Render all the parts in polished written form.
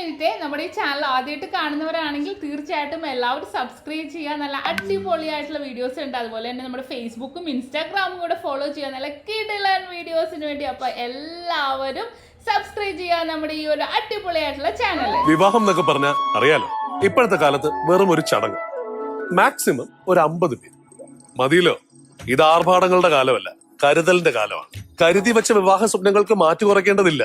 Minute നമ്മുടെ ഈ channel ആദ്യമായിട്ട് കാണുന്നവരാണെങ്കിൽ തീർച്ചയായിട്ടും എല്ലാവരും സബ്സ്ക്രൈബ് ചെയ്യുക. നല്ല അടിപൊളിയായിട്ടുള്ള വീഡിയോസ് ഉണ്ട്. അതുപോലെ തന്നെ നമ്മുടെ ഫേസ്ബുക്കും ഇൻസ്റ്റാഗ്രാമും കൂടെ ഫോളോ ചെയ്യുക, നല്ല കിടിലൻ വീഡിയോസിന് വേണ്ടി. അപ്പൊ എല്ലാവരും സബ്സ്ക്രൈബ് ചെയ്യുക നമ്മുടെ ഈ ഒരു അടിപൊളിയായിട്ടുള്ള ചാനൽ. വിവാഹം എന്നൊക്കെ പറഞ്ഞാൽ അറിയാലോ, ഇപ്പോഴത്തെ കാലത്ത് വെറും ഒരു ചടങ്ങ്. മാക്സിമം ഒരു 50 പേര് മതിയല്ലോ. ഇത് ആർഭാടങ്ങളുടെ കാലമല്ല, കരുതലിന്റെ കാലമാണ്. കരുതി വെച്ച വിവാഹ സ്വപ്നങ്ങൾക്ക് മാറ്റി കുറയ്ക്കേണ്ടതില്ല.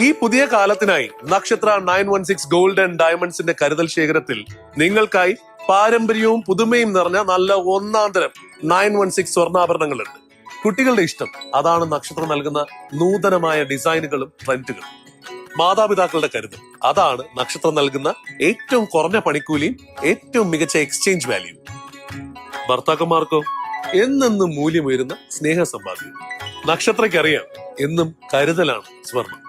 ഈ പുതിയ കാലത്തിനായി നക്ഷത്ര 916 ഗോൾഡ് ആൻഡ് ഡയമണ്ട്സിന്റെ കരുതൽ ശേഖരത്തിൽ നിങ്ങൾക്കായി പാരമ്പര്യവും പുതുമയും നിറഞ്ഞ നല്ല ഒന്നാന്തരം 916 സ്വർണ്ണാഭരണങ്ങളുണ്ട്. കുട്ടികളുടെ ഇഷ്ടം അതാണ് നക്ഷത്രം നൽകുന്ന നൂതനമായ ഡിസൈനുകളും ട്രെൻഡുകളും. മാതാപിതാക്കളുടെ കരുതൽ അതാണ് നക്ഷത്രം നൽകുന്ന ഏറ്റവും കുറഞ്ഞ പണിക്കൂലിയും ഏറ്റവും മികച്ച എക്സ്ചേഞ്ച് വാല്യൂ. ഭർത്താക്കന്മാർക്കോ എന്നെന്നും മൂല്യമേറുന്ന സ്നേഹ സമ്പാദ്യം. നക്ഷത്രയ്ക്കറിയാം, എന്നും കരുതലാണ് സ്വർണം.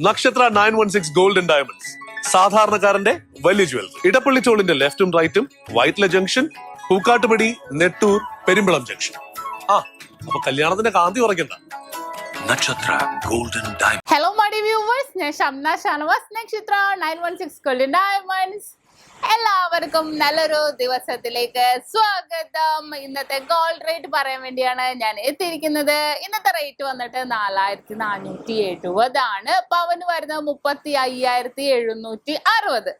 നക്ഷത്ര 916 ഗോൾഡ് ആൻഡ് ഡയമണ്ട്സ്, സാധാരണക്കാരന്റെ വലിയ ജ്വല്ലറി. ഇടപ്പള്ളി ചോളിന്റെ ലെഫ്റ്റും റൈറ്റും, വൈറ്റ്ല ജംഗ്ഷൻ, പൂക്കാട്ടുപടി, നെട്ടൂർ, പെരുമ്പളം ജംഗ്ഷൻ. അപ്പൊ കല്യാണത്തിന്റെ കാന്തി ഉറക്കണ്ട. Nakshatra golden diamond. Hello my viewers, ഞാൻ ഷംന ഷാനവാസ്, നക്ഷത്ര 916 ഗോൾഡ് ആൻഡ് ഡയമണ്ട്സ്. എല്ലാവർക്കും നല്ലൊരു ദിവസത്തിലേക്ക് സ്വാഗതം. ഇന്നത്തെ ഗോൾഡ് റേറ്റ് പറയാൻ വേണ്ടിയാണ് ഞാൻ എത്തിയിരിക്കുന്നത്. ഇന്നത്തെ റേറ്റ് വന്നിട്ട് 4470 ആണ്. പവന് വരുന്നത് 35,760.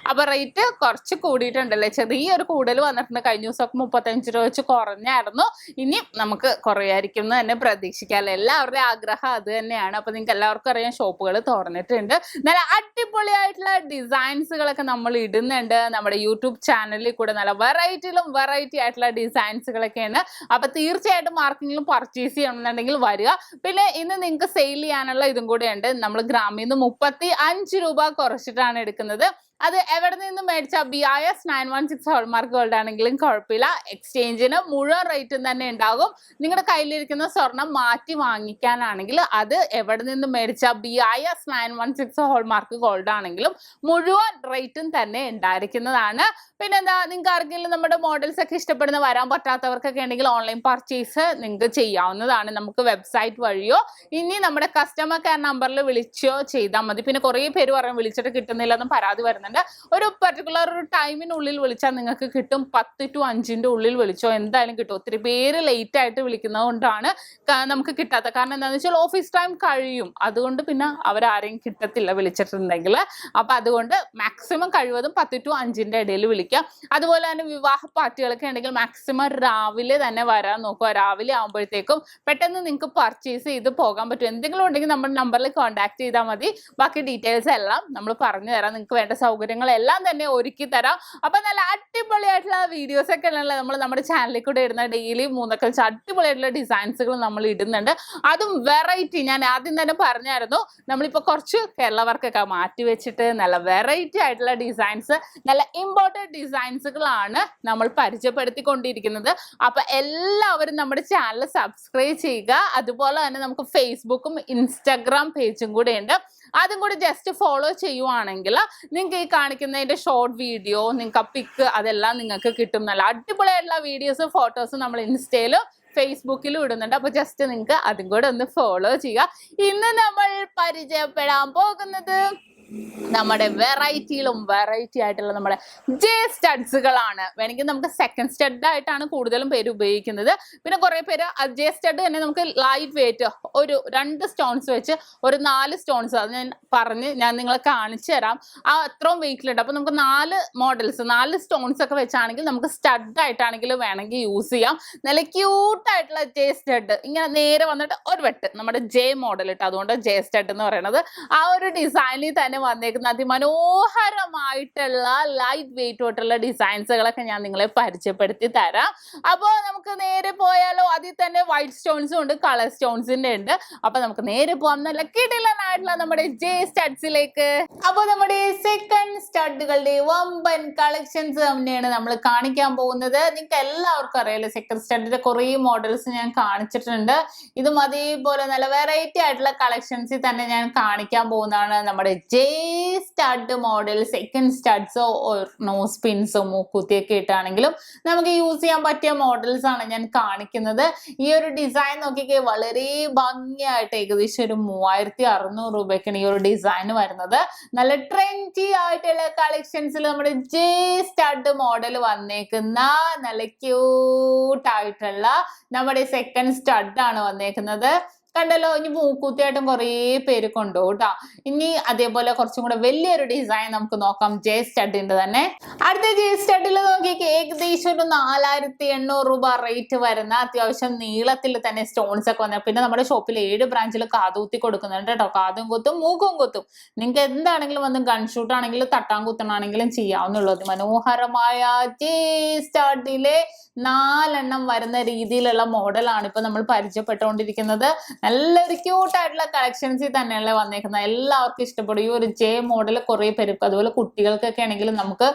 അപ്പൊ റേറ്റ് കുറച്ച് കൂടിയിട്ടുണ്ടല്ലേ, ചെറിയൊരു കൂടുതൽ വന്നിട്ടുണ്ട്. കഴിഞ്ഞ ദിവസമൊക്കെ 35 രൂപ വെച്ച് കുറഞ്ഞായിരുന്നു. ഇനി നമുക്ക് കുറയായിരിക്കും എന്ന് തന്നെ പ്രതീക്ഷിക്കാം. എല്ലാവരുടെയും ആഗ്രഹം അത് തന്നെയാണ്. അപ്പൊ നിങ്ങൾക്ക് എല്ലാവർക്കും അറിയാം, ഷോപ്പുകൾ തുറന്നിട്ടുണ്ട്. നല്ല അടിപൊളിയായിട്ടുള്ള ഡിസൈൻസുകളൊക്കെ നമ്മൾ ഇടുന്നുണ്ട്. നമ്മുടെ യൂട്യൂബ് ചാനലിൽ കൂടെ നല്ല വെറൈറ്റി ആയിട്ടുള്ള ഡിസൈൻസുകളൊക്കെയാണ്. അപ്പൊ തീർച്ചയായിട്ടും ആർക്കെങ്കിലും പർച്ചേസ് ചെയ്യണമെന്നുണ്ടെങ്കിൽ വരിക. പിന്നെ ഇന്ന് നിങ്ങൾക്ക് സെയിൽ ചെയ്യാനുള്ള ഇതും കൂടെ ഉണ്ട്. നമ്മൾ ഗ്രാമിൽ നിന്ന് 35 രൂപ കുറച്ചിട്ടാണ് എടുക്കുന്നത്. അത് എവിടെ നിന്ന് മേടിച്ചാൽ BIS 916 ഹോൾമാർക്ക് ഗോൾഡ് ആണെങ്കിലും കുഴപ്പമില്ല. എക്സ്ചേഞ്ചിന് മുഴുവൻ റേറ്റും തന്നെ ഉണ്ടാകും. നിങ്ങളുടെ കയ്യിലിരിക്കുന്ന സ്വർണം മാറ്റി വാങ്ങിക്കാനാണെങ്കിൽ അത് എവിടെ നിന്ന് മേടിച്ചാൽ BIS 916 ഹോൾമാർക്ക് ഗോൾഡ് ആണെങ്കിലും മുഴുവൻ റേറ്റും തന്നെ ഉണ്ടായിരിക്കുന്നതാണ്. പിന്നെന്താ, നിങ്ങൾക്ക് ആർക്കെങ്കിലും നമ്മുടെ മോഡൽസ് ഒക്കെ ഇഷ്ടപ്പെടുന്ന വരാൻ പറ്റാത്തവർക്കൊക്കെ ഉണ്ടെങ്കിൽ ഓൺലൈൻ പർച്ചേസ് നിങ്ങൾക്ക് ചെയ്യാവുന്നതാണ്. നമുക്ക് വെബ്സൈറ്റ് വഴിയോ ഇനി നമ്മുടെ കസ്റ്റമർ കെയർ നമ്പറിൽ വിളിച്ചോ ചെയ്താൽ മതി. പിന്നെ കുറേ പേര് പറയും വിളിച്ചിട്ട് കിട്ടുന്നില്ല എന്ന് പരാതി വരുന്നുണ്ട്. ഒരു പർട്ടിക്കുലർ ഒരു ടൈമിനുള്ളിൽ വിളിച്ചാൽ നിങ്ങൾക്ക് കിട്ടും. 10 to 5 ഉള്ളിൽ വിളിച്ചോ എന്തായാലും കിട്ടും. ഒത്തിരി പേര് ലേറ്റ് ആയിട്ട് വിളിക്കുന്നത് കൊണ്ടാണ് നമുക്ക് കിട്ടാത്ത. കാരണം എന്താണെന്ന് വെച്ചാൽ ഓഫീസ് ടൈം കഴിയും, അതുകൊണ്ട് പിന്നെ അവരാരെയും കിട്ടത്തില്ല വിളിച്ചിട്ടുണ്ടെങ്കിൽ. അപ്പൊ അതുകൊണ്ട് മാക്സിമം കഴിവതും 10 to 5 ഇടയിൽ വിളിക്കുക. അതുപോലെ തന്നെ വിവാഹ പാർട്ടികളൊക്കെ ഉണ്ടെങ്കിൽ മാക്സിമം രാവിലെ തന്നെ വരാൻ നോക്കുക. രാവിലെ ആകുമ്പോഴത്തേക്കും പെട്ടെന്ന് നിങ്ങൾക്ക് പർച്ചേസ് ചെയ്ത് പോകാൻ പറ്റും. എന്തെങ്കിലും ഉണ്ടെങ്കിൽ നമ്മുടെ നമ്പറിൽ കോൺടാക്ട് ചെയ്താൽ മതി. ബാക്കി ഡീറ്റെയിൽസ് എല്ലാം നമ്മൾ പറഞ്ഞു തരാം. നിങ്ങൾക്ക് വേണ്ട സൗകര്യങ്ങളെല്ലാം തന്നെ ഒരുക്കി തരാം. അപ്പൊ നല്ല അടിപൊളിയായിട്ടുള്ള വീഡിയോസ് ഒക്കെ ഉള്ള നമ്മൾ നമ്മുടെ ചാനലിൽ കൂടെ ഇടുന്ന ഡെയിലി 3 അടിപൊളിയായിട്ടുള്ള ഡിസൈൻസുകൾ നമ്മൾ ഇടുന്നുണ്ട്. അതും വെറൈറ്റി. ഞാൻ ആദ്യം തന്നെ പറഞ്ഞായിരുന്നു, നമ്മളിപ്പോൾ കുറച്ച് കേരള വർക്കൊക്കെ മാറ്റി വെച്ചിട്ട് നല്ല വെറൈറ്റി ആയിട്ടുള്ള ഡിസൈൻസ്, നല്ല ഇമ്പോർട്ടൻറ്റ് ഡിസൈൻസുകളാണ് നമ്മൾ പരിചയപ്പെടുത്തിക്കൊണ്ടിരിക്കുന്നത്. അപ്പൊ എല്ലാവരും നമ്മുടെ ചാനൽ സബ്സ്ക്രൈബ് ചെയ്യുക. അതുപോലെ തന്നെ നമുക്ക് ഫേസ്ബുക്കും ഇൻസ്റ്റാഗ്രാം പേജും കൂടെ ഉണ്ട്. അതും കൂടി ജസ്റ്റ് ഫോളോ ചെയ്യുവാണെങ്കിൽ നിങ്ങൾക്ക് ഈ കാണിക്കുന്നതിന്റെ ഷോർട്ട് വീഡിയോ, നിങ്ങൾക്ക് പിക്ക് അതെല്ലാം നിങ്ങൾക്ക് കിട്ടും. നല്ല അടിപൊളിയായിട്ടുള്ള വീഡിയോസ്, ഫോട്ടോസ് നമ്മൾ ഇൻസ്റ്റയിലും ഫേസ്ബുക്കിലും ഇടുന്നുണ്ട്. അപ്പൊ ജസ്റ്റ് നിങ്ങൾക്ക് അതും കൂടെ ഒന്ന് ഫോളോ ചെയ്യുക. ഇന്ന് നമ്മൾ പരിചയപ്പെടാൻ പോകുന്നത് നമ്മുടെ വെറൈറ്റി ആയിട്ടുള്ള നമ്മുടെ ജെ സ്റ്റഡ്സുകളാണ്. വേണമെങ്കിൽ നമുക്ക് സെക്കൻഡ് സ്റ്റഡ് ആയിട്ടാണ് കൂടുതലും പേര് ഉപയോഗിക്കുന്നത്. പിന്നെ കുറെ പേര് ജെ സ്റ്റഡ് തന്നെ നമുക്ക് ലൈറ്റ് വെയിറ്റ് ഒരു 2 സ്റ്റോൺസ് വെച്ച് ഒരു 4 സ്റ്റോൺസ്, അത് ഞാൻ നിങ്ങളെ കാണിച്ചു തരാം. അത്രയും വെയിറ്റിലുണ്ട്. അപ്പൊ നമുക്ക് 4 മോഡൽസ് 4 സ്റ്റോൺസ് ഒക്കെ വെച്ചാണെങ്കിൽ നമുക്ക് സ്റ്റഡ് ആയിട്ടാണെങ്കിൽ വേണമെങ്കിൽ യൂസ് ചെയ്യാം. നല്ല ക്യൂട്ടായിട്ടുള്ള ജെ സ്റ്റഡ്, ഇങ്ങനെ നേരെ വന്നിട്ട് ഒരു വെട്ട് നമ്മുടെ ജെ മോഡൽ ഇട്ട്, അതുകൊണ്ട് ജെ സ്റ്റഡ് എന്ന് പറയുന്നത്. ആ ഒരു ഡിസൈനിൽ തന്നെ വന്നേക്കുന്ന അതിമനോഹരമായിട്ടുള്ള ലൈറ്റ് വെയിറ്റ് ആയിട്ടുള്ള ഡിസൈൻസുകളൊക്കെ ഞാൻ നിങ്ങളെ പരിചയപ്പെടുത്തി തരാം. അപ്പോൾ നമുക്ക് നേരെ പോയാലോ. അതിൽ തന്നെ വൈറ്റ് സ്റ്റോൺസും ഉണ്ട്, കളർ സ്റ്റോൺസിന്റെ ഉണ്ട്. അപ്പൊ നമുക്ക് നേരെ പോകാം നല്ല കിടിലനായിട്ടുള്ള നമ്മുടെ ജെ സ്റ്റഡ്സിലേക്ക്. അപ്പോൾ നമ്മുടെ സെക്കൻഡ് സ്റ്റഡുകളുടെ വമ്പൻ കളക്ഷൻസ് തന്നെയാണ് നമ്മൾ കാണിക്കാൻ പോകുന്നത്. നിങ്ങൾക്ക് എല്ലാവർക്കും അറിയാലോ, സെക്കൻഡ് സ്റ്റഡിന്റെ കുറേ മോഡൽസ് ഞാൻ കാണിച്ചിട്ടുണ്ട്. ഇതും അതേപോലെ നല്ല വെറൈറ്റി ആയിട്ടുള്ള കളക്ഷൻസിൽ തന്നെ ഞാൻ കാണിക്കാൻ പോകുന്നതാണ് നമ്മുടെ ജെ സ്റ്റഡ് മോഡൽ സെക്കൻഡ് സ്റ്റഡ്സോ നോസ് പിൻസോ മൂക്കുത്തിയൊക്കെ ഇട്ടാണെങ്കിലും നമുക്ക് യൂസ് ചെയ്യാൻ പറ്റിയ മോഡൽസ് ആണ് ഞാൻ കാണിക്കുന്നത്. ഈ ഒരു ഡിസൈൻ നോക്കിക്കേ, വളരെ ഭംഗിയായിട്ട് ഏകദേശം ഒരു 3600 രൂപയ്ക്കാണ് ഈ ഒരു ഡിസൈൻ വരുന്നത്. നല്ല ട്രെൻഡി ആയിട്ടുള്ള കളക്ഷൻസിൽ നമ്മുടെ ജെ സ്റ്റഡ് മോഡൽ വന്നേക്കുന്ന നല്ല ക്യൂട്ട് ആയിട്ടുള്ള നമ്മുടെ സെക്കൻഡ് സ്റ്റഡ് ആണ് വന്നേക്കുന്നത്. കണ്ടല്ലോ, ഇനി മൂക്കുത്തിയായിട്ടും കുറേ പേര് കൊണ്ടുപോകും കേട്ടോ. ഇനി അതേപോലെ കുറച്ചും കൂടെ വലിയൊരു ഡിസൈൻ നമുക്ക് നോക്കാം, ജെ സ്റ്റഡിന്റെ തന്നെ. അടുത്ത ജെ സ്റ്റഡിൽ നോക്കിയൊക്കെ ഏകദേശം ഒരു 4800 രൂപ റേറ്റ് വരുന്ന അത്യാവശ്യം നീളത്തിൽ തന്നെ സ്റ്റോൺസ് ഒക്കെ വന്നത്. പിന്നെ നമ്മുടെ ഷോപ്പിൽ 7 ബ്രാഞ്ചിൽ കാതുകുത്തി കൊടുക്കുന്നുണ്ട് കേട്ടോ. കാതും കുത്തും മൂക്കും കുത്തും. നിങ്ങൾക്ക് എന്താണെങ്കിലും വന്ന് ഗൺഷൂട്ട് ആണെങ്കിലും തട്ടാൻ കുത്തണാണെങ്കിലും ചെയ്യാവുന്നുള്ളത്. മനോഹരമായ ജെ സ്റ്റഡിലെ 4 എണ്ണം വരുന്ന രീതിയിലുള്ള മോഡലാണ് ഇപ്പൊ നമ്മൾ പരിചയപ്പെട്ടുകൊണ്ടിരിക്കുന്നത്. നല്ലൊരു ക്യൂട്ടായിട്ടുള്ള കളക്ഷൻസിൽ തന്നെയല്ലേ വന്നേക്കുന്നത്. എല്ലാവർക്കും ഇഷ്ടപ്പെടും ഈ ഒരു ജെ മോഡൽ. കുറെ പേർക്ക് അതുപോലെ കുട്ടികൾക്കൊക്കെ ആണെങ്കിലും നമുക്ക്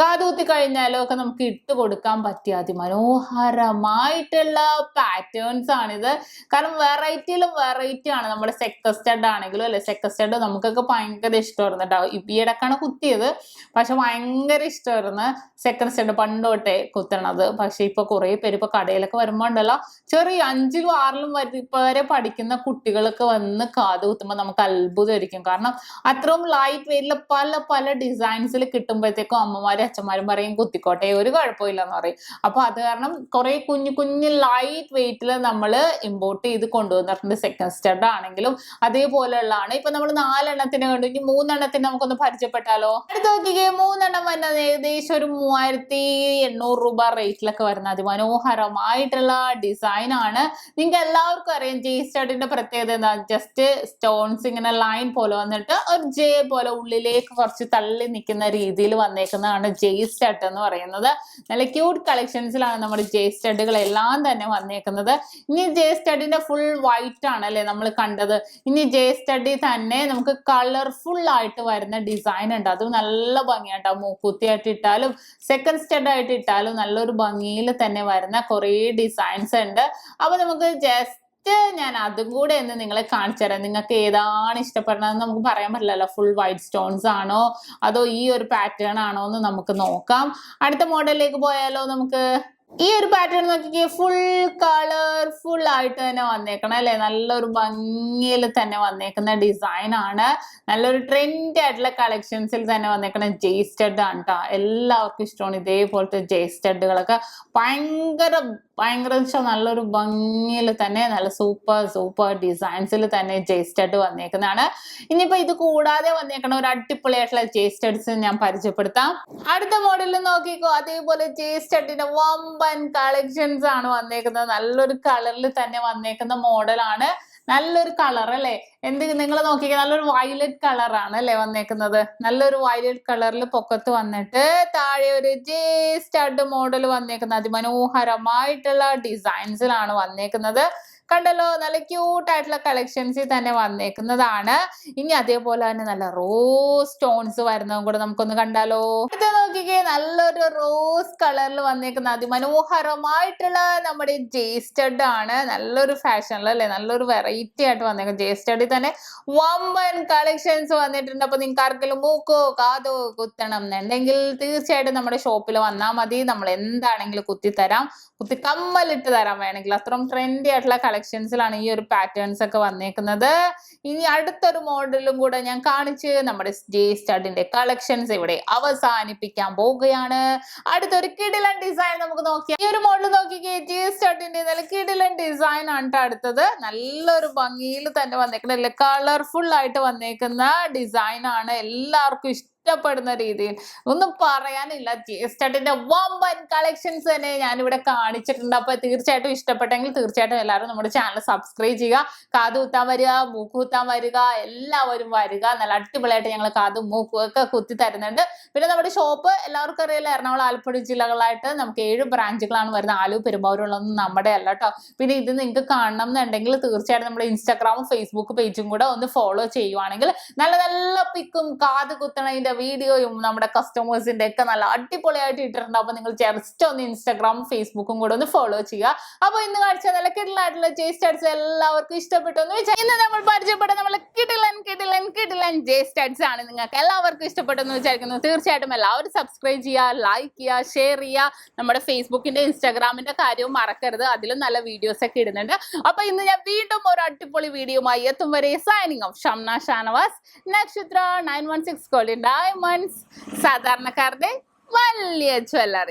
കാതുകുത്തി കഴിഞ്ഞാലോ ഒക്കെ നമുക്ക് ഇട്ട് കൊടുക്കാൻ പറ്റിയ അതിമനോഹരമായിട്ടുള്ള പാറ്റേൺസ് ആണിത്. കാരണം വെറൈറ്റിയിലും വെറൈറ്റി ആണ്. നമ്മുടെ സെക്ക സ്റ്റഡ് ആണെങ്കിലും അല്ലെ, സെക്ക സ്റ്റഡ് നമുക്കൊക്കെ ഭയങ്കര ഇഷ്ടമായിരുന്നു കേട്ടോ. ഈയിടക്കാണ് കുത്തിയത്, പക്ഷെ ഭയങ്കര ഇഷ്ടമായിരുന്നു സെക്കൻഡ് സ്റ്റഡ് പണ്ട് തൊട്ടേ കുത്തണത്. പക്ഷെ ഇപ്പൊ കുറെ പേര് ഇപ്പൊ കടയിലൊക്കെ വരുമ്പോ ഉണ്ടല്ലോ, ചെറിയ 5ലും 6ലും വരെ പഠിക്കുന്ന കുട്ടികളൊക്കെ വന്ന് കാത് കുത്തുമ്പോൾ നമുക്ക് അത്ഭുതമായിരിക്കും. കാരണം അത്രയും ലൈറ്റ് വെയിറ്റില് പല പല ഡിസൈൻസിൽ കിട്ടുമ്പോഴത്തേക്കും അമ്മമാരും അച്ഛന്മാരും പറയും കുത്തിക്കോട്ടെ, ഒരു കുഴപ്പമില്ലെന്ന് പറയും. അപ്പൊ അത് കാരണം കുറെ കുഞ്ഞു കുഞ്ഞു ലൈറ്റ് വെയിറ്റിൽ നമ്മൾ ഇമ്പോർട്ട് ചെയ്ത് കൊണ്ടുവന്നിട്ടുണ്ട്. സെക്കൻഡ് സ്റ്റഡ് ആണെങ്കിലും അതേപോലെയുള്ളതാണ്. ഇപ്പൊ നമ്മൾ 4 എണ്ണത്തിന് കണ്ടു, ഇനി 3 എണ്ണത്തിന് നമുക്കൊന്ന് പരിചയപ്പെട്ടാലോ. അടുത്ത് നോക്കിക്കേ, 3 എണ്ണം വരുന്നത് ഏകദേശം ഒരു 3800 രൂപ റേറ്റിലൊക്കെ വരുന്ന അതിമനോഹരമായിട്ടുള്ള ഡിസൈൻ ആണ്. നിങ്ങൾക്ക് എല്ലാവർക്കും അറിയാം ജെ സ്റ്റഡിന്റെ പ്രത്യേകത എന്താ, ജസ്റ്റ് സ്റ്റോൺസ് ഇങ്ങനെ ലൈൻ പോലെ വന്നിട്ട് ഒരു ജെ പോലെ ഉള്ളിലേക്ക് കുറച്ച് തള്ളി നിൽക്കുന്ന രീതിയിൽ വന്നേക്കുന്നതാണ് ജെ സ്റ്റഡ് എന്ന് പറയുന്നത്. നല്ല ക്യൂട്ട് കളക്ഷൻസിലാണ് നമ്മുടെ ജെ സ്റ്റഡുകൾ എല്ലാം തന്നെ വന്നേക്കുന്നത്. ഇനി ജെ സ്റ്റഡിന്റെ ഫുൾ വൈറ്റ് ആണ് അല്ലെ നമ്മൾ കണ്ടത്. ഇനി ജെ സ്റ്റഡി തന്നെ നമുക്ക് കളർഫുൾ ആയിട്ട് വരുന്ന ഡിസൈൻ ഉണ്ട്. അതും നല്ല ഭംഗിയാട്ടോ. മൂക്കുത്തിയായിട്ട് ഇട്ടാലും സെക്കൻഡ് സ്റ്റഡ് ആയിട്ട് ഇട്ടാലും നല്ലൊരു ഭംഗിയിൽ തന്നെ വരുന്ന കുറേ ഡിസൈൻസ് ഉണ്ട്. അപ്പൊ നമുക്ക് ജസ്റ്റ് ഞാൻ അതും കൂടെ എന്ന് നിങ്ങളെ കാണിച്ചു തരാം. നിങ്ങൾക്ക് ഏതാണ് ഇഷ്ടപ്പെടുന്നതെന്ന് നമുക്ക് പറയാൻ പറ്റില്ലല്ലോ. ഫുൾ വൈറ്റ് സ്റ്റോൺസ് ആണോ അതോ ഈ ഒരു പാറ്റേൺ ആണോ എന്ന് നമുക്ക് നോക്കാം. അടുത്ത മോഡലിലേക്ക് പോയാലോ നമുക്ക്. ഈ ഒരു പാറ്റേൺ നോക്കിക്കേ, ഫുൾ കളർഫുൾ ആയിട്ട് തന്നെ വന്നേക്കണം അല്ലെ. നല്ലൊരു ഭംഗിയിൽ തന്നെ വന്നേക്കുന്ന ഡിസൈൻ ആണ്. നല്ലൊരു ട്രെൻഡി ആയിട്ടുള്ള കളക്ഷൻസിൽ തന്നെ വന്നേക്കുന്ന ജെ സ്റ്റഡ് ആണ് കേട്ടോ. എല്ലാവർക്കും ഇഷ്ടമാണ് ഇതേപോലത്തെ ജെ സ്റ്റഡുകളൊക്കെ. ഭയങ്കര നല്ലൊരു ഭംഗിയിൽ തന്നെ നല്ല സൂപ്പർ ഡിസൈൻസിൽ തന്നെ ജെ സ്റ്റഡ് വന്നേക്കുന്നതാണ്. ഇനിയിപ്പോ ഇത് കൂടാതെ വന്നേക്കണ ഒരു അടിപൊളിയായിട്ടുള്ള ജെ സ്റ്റഡ്സ് ഞാൻ പരിചയപ്പെടുത്താം. അടുത്ത മോഡലിൽ നോക്കിക്കോ, അതേപോലെ ജെ സ്റ്റഡിന്റെ വമ്പൻ കളക്ഷൻസ് ആണ് വന്നേക്കുന്നത്. നല്ലൊരു കളറിൽ തന്നെ വന്നേക്കുന്ന മോഡലാണ്. നല്ലൊരു കളർ അല്ലേ. നിങ്ങൾ നോക്കിക്കേ, നല്ലൊരു വയലറ്റ് കളറാണ് അല്ലെ വന്നേക്കുന്നത്. നല്ലൊരു വയലറ്റ് കളറിൽ പൊക്കത്ത് വന്നിട്ട് താഴെ ഒരു ജെ സ്റ്റഡ് മോഡൽ വന്നേക്കുന്നത്. അതിമനോഹരമായിട്ടുള്ള ഡിസൈൻസിലാണ് വന്നേക്കുന്നത്. കണ്ടല്ലോ, നല്ല ക്യൂട്ട് ആയിട്ടുള്ള കളക്ഷൻസിൽ തന്നെ വന്നേക്കുന്നതാണ്. ഇനി അതേപോലെ തന്നെ നല്ല റോസ് സ്റ്റോൺസ് വരുന്നതും കൂടെ നമുക്കൊന്ന് കണ്ടാലോ. ഇത് നോക്കിക്കേ, നല്ലൊരു റോസ് കളറിൽ വന്നേക്കുന്ന അതിമനോഹരമായിട്ടുള്ള നമ്മുടെ ജെ സ്റ്റഡ് ആണ്. നല്ലൊരു ഫാഷനിൽ അല്ലെ, നല്ലൊരു വെറൈറ്റി ആയിട്ട് വന്നേക്കുന്നത്. ജെ സ്റ്റഡിൽ തന്നെ വമ്പൻ കളക്ഷൻസ് വന്നിട്ടുണ്ട്. അപ്പൊ നിങ്ങൾക്ക് ആർക്കെങ്കിലും മൂക്കോ കാതോ കുത്തണം എന്നുണ്ടെങ്കിൽ തീർച്ചയായിട്ടും നമ്മുടെ ഷോപ്പിൽ വന്നാൽ മതി. നമ്മൾ എന്താണെങ്കിലും കുത്തിത്തരാം, കുത്തി കമ്മലിട്ട് തരാൻ വേണമെങ്കിൽ. അത്രയും ട്രെൻഡി ആയിട്ടുള്ള കളക്ഷൻസിലാണ് ഈ ഒരു പാറ്റേൺസ് ഒക്കെ വന്നേക്കുന്നത്. ഇനി അടുത്തൊരു മോഡലും കൂടെ ഞാൻ കാണിച്ച് നമ്മുടെ ജെ സ്റ്റഡിന്റെ കളക്ഷൻസ് ഇവിടെ അവസാനിപ്പിക്കാൻ പോവുകയാണ്. അടുത്തൊരു കിടിലൻ ഡിസൈൻ നമുക്ക് നോക്കിയാൽ, ഈ ഒരു മോഡൽ നോക്കിക്കേ, ജെ സ്റ്റഡിന്റെ നല്ല കിടിലൻ ഡിസൈൻ ആണ് അടുത്തത്. നല്ലൊരു ഭംഗിയിൽ തന്നെ വന്നേക്കുന്ന കളർഫുൾ ആയിട്ട് വന്നേക്കുന്ന ഡിസൈൻ ആണ്. എല്ലാവർക്കും ഇഷ്ടപ്പെടുന്ന രീതിയിൽ ഒന്നും പറയാനില്ല. ജെ സ്റ്റഡിന്റെ വമ്പൻ കളക്ഷൻസ് തന്നെ ഞാനിവിടെ കാണിച്ചിട്ടുണ്ട്. അപ്പൊ തീർച്ചയായിട്ടും ഇഷ്ടപ്പെട്ടെങ്കിൽ തീർച്ചയായിട്ടും എല്ലാവരും നമ്മുടെ ചാനൽ സബ്സ്ക്രൈബ് ചെയ്യുക. കാത് കുത്താൻ വരിക, മൂക്ക് കുത്താൻ വരിക, എല്ലാവരും വരിക. നല്ല അടിപൊളിയായിട്ട് ഞങ്ങൾ കാതും മൂക്കും ഒക്കെ കുത്തി തരുന്നുണ്ട്. പിന്നെ നമ്മുടെ ഷോപ്പ് എല്ലാവർക്കും അറിയില്ല, എറണാകുളം ആലപ്പുഴ ജില്ലകളായിട്ട് നമുക്ക് 7 ബ്രാഞ്ചുകളാണ് വരുന്നത്. ആലൂർ പെരുമ്പാവൂരുള്ളതൊന്നും നമ്മുടെ അല്ല കേട്ടോ. പിന്നെ ഇത് നിങ്ങൾക്ക് കാണണം എന്നുണ്ടെങ്കിൽ തീർച്ചയായിട്ടും നമ്മുടെ ഇൻസ്റ്റാഗ്രാമും ഫേസ്ബുക്ക് പേജും കൂടെ ഒന്ന് ഫോളോ ചെയ്യുവാണെങ്കിൽ നല്ല നല്ല പിക്കും കാത് കുത്തണതിന്റെ വീഡിയോയും നമ്മുടെ കസ്റ്റമേഴ്സിന്റെ ഒക്കെ നല്ല അടിപൊളിയായിട്ട് ഇട്ടിട്ടുണ്ട്. അപ്പൊ നിങ്ങൾ ജസ്റ്റ് ഒന്ന് ഇൻസ്റ്റാഗ്രാമും ഫേസ്ബുക്കും കൂടെ ഒന്ന് ഫോളോ ചെയ്യുക. അപ്പൊ ഇന്ന് കാണിച്ച നല്ല കിടിലായിട്ടുള്ള ജെ-സ്റ്റഡ്സ് എല്ലാവർക്കും ഇഷ്ടപ്പെട്ടു എന്ന് വെച്ചാൽ ഇന്ന് നമ്മൾ പരിചയപ്പെട്ട നമ്മളെ കിടിലൻ ജെ-സ്റ്റഡ്സ് ആണ്. നിങ്ങൾക്ക് എല്ലാവർക്കും ഇഷ്ടപ്പെട്ടു എന്ന് വിചാരിക്കുന്നു. തീർച്ചയായിട്ടും എല്ലാവരും സബ്സ്ക്രൈബ് ചെയ്യുക, ലൈക്ക് ചെയ്യുക, ഷെയർ ചെയ്യുക. നമ്മുടെ ഫേസ്ബുക്കിന്റെ ഇൻസ്റ്റാഗ്രാമിന്റെ കാര്യവും മറക്കരുത്, അതിലും നല്ല വീഡിയോസ് ഒക്കെ ഇടുന്നുണ്ട്. അപ്പൊ ഇന്ന് ഞാൻ വീണ്ടും ഒരു അടിപൊളി വീഡിയോയുമായി എത്തും വരെ സൈനിങ് ഓഫ്. ഷംന ഷാനവാസ്, നക്ഷത്ര 916 ഗോൾഡൻ ഡയമണ്ട്സ്, സാധാരണക്കാരുടെ വലിയ ജ്വല്ലറി.